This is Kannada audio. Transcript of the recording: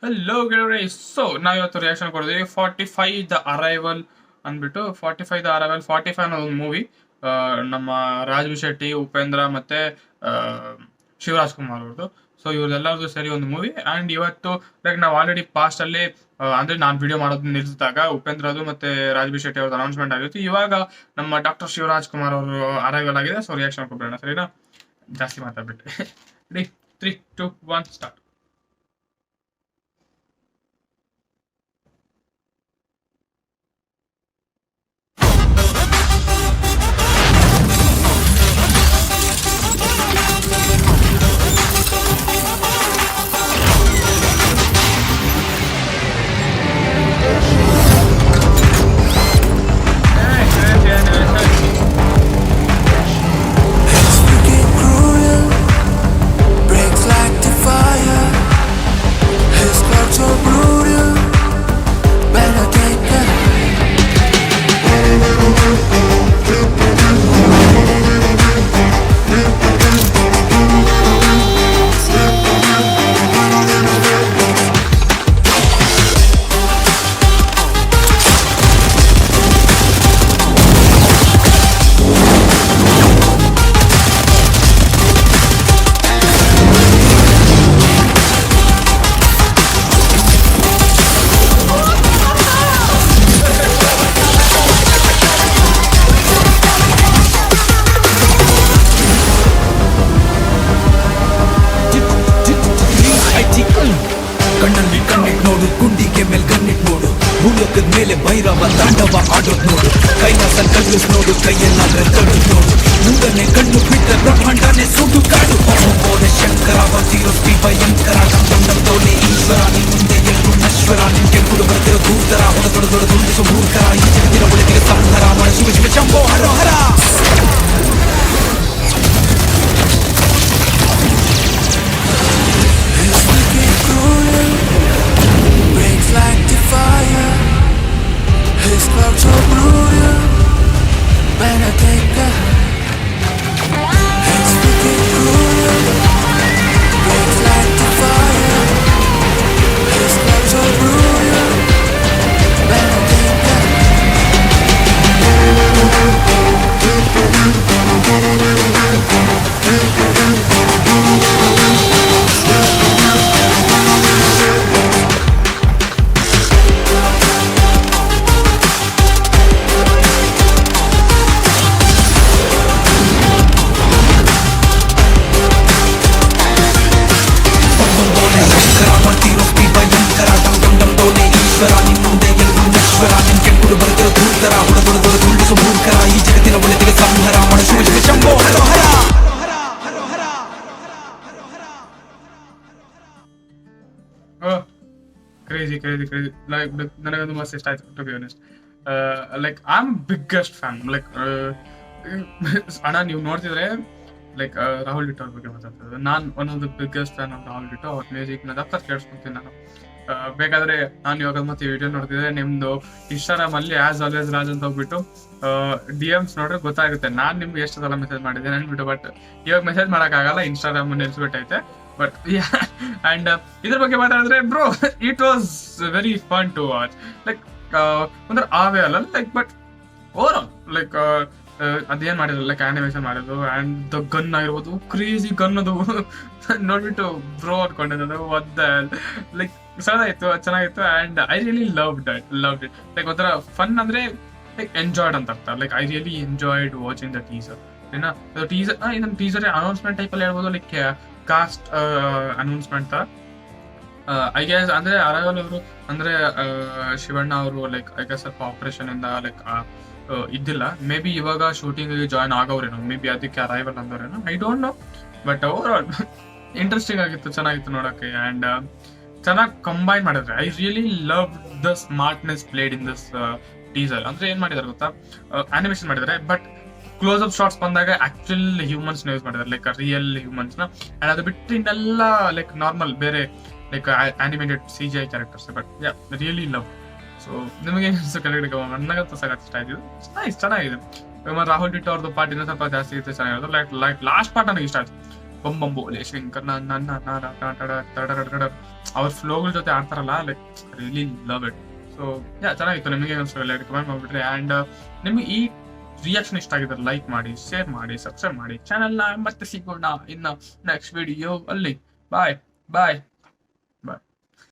ಹಲೋ ಗೆಳೆಯರೆ, ನಾವು ಇವತ್ತು ರಿಯಾಕ್ಷನ್ ಕೊಡಿದ್ವಿ 45 ದ ಅರೈವಲ್ ಅಂದ್ಬಿಟ್ಟು. 45 ದ ಅರೈವಲ್ 45 ಅನ್ನೋ ಒಂದು ಮೂವಿ. ನಮ್ಮ ರಾಜ್ ಶೆಟ್ಟಿ, ಉಪೇಂದ್ರ ಮತ್ತೆ ಆ, ಶಿವರಾಜ್ ಕುಮಾರ್ ಅವ್ರದ್ದು. ಸೊ ಇವ್ರದೆಲ್ಲರದು ಸೇರಿ ಒಂದು ಮೂವಿ. ಅಂಡ್ ಇವತ್ತು ಲೈಕ್ ನಾವು ಆಲ್ರೆಡಿ ಪಾಸ್ಟ್ ಅಲ್ಲಿ ಅಂದ್ರೆ ನಾನು ವಿಡಿಯೋ ಮಾಡೋದು ನಿಲ್ಲಿಸಿದಾಗ ಉಪೇಂದ್ರದು ಮತ್ತೆ ರಾಜ್ ಶೆಟ್ಟಿ ಅವ್ರದ್ದು ಅನೌನ್ಸ್ಮೆಂಟ್ ಆಗಿತ್ತು. ಇವಾಗ ನಮ್ಮ ಡಾಕ್ಟರ್ ಶಿವರಾಜ್ ಕುಮಾರ್ ಅವರು ಅರೈವಲ್ ಆಗಿದೆ. ಸೊ ರಿಯಾಕ್ಷನ್ ಕೊಡೋಣ, ಸರಿನಾ? ಜಾಸ್ತಿ ಮಾತಾಡ್ಬಿಟ್ಟೆ. Ready, 3, 2, 1 start. ಕಣ್ಣಲ್ಲಿ ಕಣ್ಣಿಟ್ ನೋಡು, ಗುಂಡಿಗೆ ಮೇಲ್ ಗಣ್ಣಿಟ್ ನೋಡು, ಭೂಲೋಕದ ಮೇಲೆ ಭೈರವ ತಾಂಡವ ಆಡೋದ್ ನೋಡು, ಕೈಲಾಸ ಕಲ್ಪಿಸ್ ನೋಡು, ಕೈಯಲ್ಲಾದ್ರೆ ತಡದ್ ನೋಡು, ಮುಂದನೆ ಕಣ್ಣು ಬಿಟ್ರೆ ಬ್ರಹ್ಮಾಂಡನೆ ಸುಡು ಕಾಡು. ಓನೆ ಶಂಕರ ಬಂದಿರೋ ಶ್ರೀ ಭಯಂಕರ, ನಮ್ ತೋಲೆ ಈಶ್ವರ, ನಿನ್ ಮುಂದೆ ಎಲ್ರು ನಶ್ವರ, ನಿನ್ ಕೆಂಪುಡು ಬರ್ತಿರೋ ದೂತರ, ಹೊರ ದೊಡ್ಡ ದೊಡ್ಡ ದುಂಡಿಸೋ ಮೂರ್ಖರ, ಈ ಜಗತ್ತಿನ ಒಳಗೆ ಸಂಹರ ಮಾಡ Shiva Shiva Shambho Hara Hara. Crazy crazy crazy. Like ನನಗದು ಮಸ್ತ್ ಇಷ್ಟ ಆಯ್ತು, to be honest. Like I am biggest fan. Like ಅಣ್ಣ, ನೀವು ನೋಡ್ತಿದ್ರೆ ಲೈಕ್ ರಾಹುಲ್ ಡಿಟೋ ಅವ್ರ ಬಗ್ಗೆ ಮಾತಾಡ್ತಿದ್ದೆ. ನಾನು one of the biggest fan of Rahul ditto. ಅವ್ರ ಮ್ಯೂಸಿಕ್ ನ ದಪ್ಪ ಕೇಳಿಸ್ಕೊತೀನಿ ನಾನು. ಬೇಕಾದ್ರೆ ನಾನು ಇವಾಗ ಮತ್ತೆ ವಿಡಿಯೋ ನೋಡ್ತಿದ್ರೆ ನಿಮ್ದು ಇನ್ಸ್ಟಾಗ್ರಾಮ್ ಅಲ್ಲಿ ಆಸ್ ಆಲ್ವೇಸ್ ರಾಜ್ ಅಂತ ಹೋಗ್ಬಿಟ್ಟು DMs ನೋಡ್ರೆ ಗೊತ್ತಾಗುತ್ತೆ ನಾನು ನಿಮ್ಗೆ ಎಷ್ಟು ಸಲ ಮೆಸೇಜ್ ಮಾಡಿದ್ದೇನೆ ಅನ್ಬಿಟ್ಟು. ಬಟ್ ಇವಾಗ ಮೆಸೇಜ್ ಮಾಡಕ್ಕಾಗಲ್ಲ, ಇನ್ಸ್ಟಾಗ್ರಾಮ್ ನಿಲ್ಸ್ಬಿಟ್ಟೈತೆ. ಬಟ್ ಅಂಡ್ ಇದ್ರ ಬಗ್ಗೆ ಮಾತಾಡಿದ್ರೆ bro, it was very fun to watch. Like ಅಂದ್ರೆ ಆವೇ ಅಲ್ಲ, like but overall like ಅದೇನ್ ಮಾಡಿದ್ರು, ಲೈಕ್ ಆನಿಮೇಷನ್ ಮಾಡಿದ್ರು ಅಂಡ್ ದ ಗನ್ ಆಗಿರ್ಬೋದು, ಕ್ರೇಜಿ ಗನ್ ಅದು ನೋಡ್ಬಿಟ್ಟು ಬ್ರೋ ಅನ್ಕೊಂಡಿದ್ದು ಒದ್ದ. ಲೈಕ್ ಸದಾಯ್ತು, ಚೆನ್ನಾಗಿತ್ತು. And I really loved it. Like ಒಂಥರ ಫನ್ ಅಂದ್ರೆ ಲೈಕ್ ಎಂಜಾಯ್ಡ್ ಅಂತ ಅರ್ಥ. Like I really enjoyed watching the teaser. ಏನ ಇದನ್ನ ಟೀಸರ್ ಅನೌನ್ಸ್ಮೆಂಟ್ ಟೈಪ್ ಅಲ್ಲಿ ಹೇಳ್ಬೋದು, ಲೈಕ್ ಕಾಸ್ಟ್ ಅನೌನ್ಸ್ಮೆಂಟ್ ತರ ಐ ಗೆಸ್. ಅಂದ್ರೆ ಅರೈವಲ್ ಅವರು ಅಂದ್ರೆ ಶಿವಣ್ಣ ಅವರು ಲೈಕ್ ಐ ಗೆಸ್ ಸ್ವಲ್ಪ ಆಪರೇಷನ್ ಇಂದ ಲೈಕ್ ಇದ್ದಿಲ್ಲ. ಮೇ ಬಿ ಇವಾಗ ಶೂಟಿಂಗ್ ಜಾಯ್ನ್ ಆಗೋರೇನೋ, ಮೇ ಬಿ ಅದಕ್ಕೆ ಅರೈವಲ್ ಅಂದವ್ರೇನೋ, I don't know. But overall interesting ಆಗಿತ್ತು, ಚೆನ್ನಾಗಿತ್ತು ನೋಡಕ್ಕೆ. ಅಂಡ್ ಚೆನ್ನಾಗಿ ಕಂಬೈನ್ ಮಾಡಿದ್ರೆ. I really love the smartness played in this teaser. ಅಂದ್ರೆ ಏನ್ ಮಾಡಿದಾರೆ ಗೊತ್ತಾ, ಅನಿಮೇಷನ್ ಮಾಡಿದ್ದಾರೆ ಬಟ್ ಕ್ಲೋಸ್ ಅಪ್ ಶಾರ್ಟ್ಸ್ ಬಂದಾಗ ಆಕ್ಚುಲ್ ಹ್ಯೂಮನ್ಸ್ ಯೂಸ್ ಮಾಡಿದ್ದಾರೆ, ಲೈಕ್ ರಿಯಲ್ ಹ್ಯೂಮನ್ಸ್ ನ. ಅಂಡ್ ಅದು ಬಿಟ್ಟು ಇನ್ನೆಲ್ಲ ಲೈಕ್ ನಾರ್ಮಲ್ ಬೇರೆ like animated CGI characters. But really love. So ನಿಮಗೆ ನನಗಂತೂ ಸಾಕು ಇಷ್ಟ ಆಯ್ತು. ಚೆನ್ನಾಗಿದೆ. ರಾಹುಲ್ ಡಿಟೋ ಅವ್ರದ್ದು ಪಾರ್ಟ್ ಇನ್ನೂ ಸ್ವಲ್ಪ ಜಾಸ್ತಿ ಇತ್ತು, ಚೆನ್ನಾಗಿರೋದು. ಲೈಕ್ ಲಾಸ್ಟ್ ಪಾರ್ಟ್ ನನಗೆ ಇಷ್ಟ ಆಯ್ತು. ಬೊಂಬಂಬೋಲೆ ಶಂಕರ್ ಅವ್ರ ಫ್ಲೋಗಳ ಜೊತೆ ಆಡ್ತಾರಲ್ಲ, like really love it. So ಚೆನ್ನಾಗಿತ್ತು. ನಿಮಗೆ ಅನ್ಸಲ್ಲ ಕಮೆಂಟ್ ಮಾಡ್ಬಿಟ್ರಿ. ಅಂಡ್ ನಿಮ್ಗೆ ಈ ರಿಯಾಕ್ಷನ್ ಇಷ್ಟ ಆಗಿದ್ರೆ ಲೈಕ್ ಮಾಡಿ, ಶೇರ್ ಮಾಡಿ, ಸಬ್ಸ್ಕ್ರೈಬ್ ಮಾಡಿ ಚಾನೆಲ್ನ. ಮತ್ತೆ ಸಿಗೋಣ ಇನ್ನು ನೆಕ್ಸ್ಟ್ ವಿಡಿಯೋ ಅಲ್ಲಿ. ಬಾಯ್ ಬಾಯ್.